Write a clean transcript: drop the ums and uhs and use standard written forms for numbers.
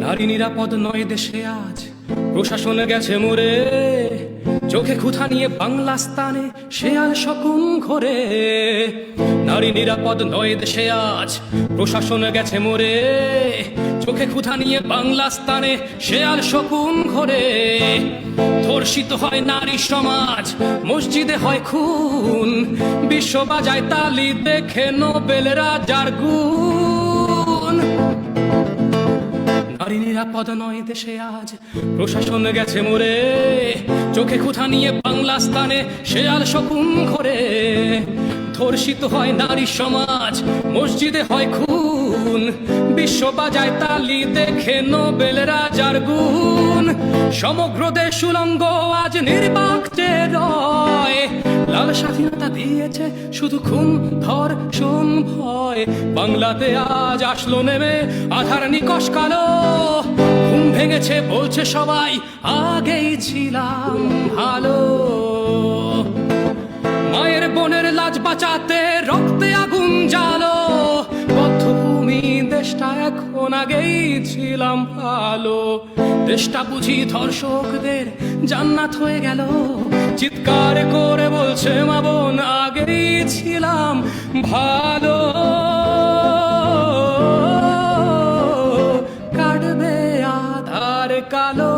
নারী নিরাপদ নয় দেশে আজ, প্রশাসন গেছে মরে। চোখে খুঁথা নিয়ে বাংলা স্থানে শেয়াল শকুন ঘোরে। নারী নিরাপদ নয় দেশে আজ, প্রশাসন গেছে মরে। চোখে খুঁথা নিয়ে বাংলা স্থানে শেয়াল শকুন ঘোরে। ধর্ষিত হয় নারী সমাজ, মসজিদে হয় খুন। বিশ্ব বাজায় তালি দেখে নোবেল রাজার গুণ। নারী নিরাপদ নয় দেশে আজ, প্রশাসন গেছে মরে। চোখে খুঁথা নিয়ে বাংলা স্থানে শেয়াল শকুন ঘোরে। ধর্ষিত হয় নারী সমাজ, মসজিদে হয় খুন। বিশ্ব বাজায় তালি দেখে নোবেল রাজার গুণ। সমগ্র দেশ উলঙ্গ আজ নির্বাক যে রয়। লাল স্বাধীনতা দিয়েছে শুধু খুন ধর্ষণ ভয়। বাংলাতে আজ আসলো নেমে আধার নিকশ কালো। ঘুম ভেঙেছে বলছে সবাই, আগেই ছিলাম ভালো। মায়ের বোনের লাজ বাঁচাতে রক্তে আগুন জ্বালো। বদ্ধভূমি দেশটা এখন আগেই ছিলাম ভালো। দেশটা বুঝি ধর্ষকদের জান্নাত হয়ে গেল। চিৎকার করে বলছে মা বোন, আগেই ছিলাম ভালো। কাটবে আধার কালো।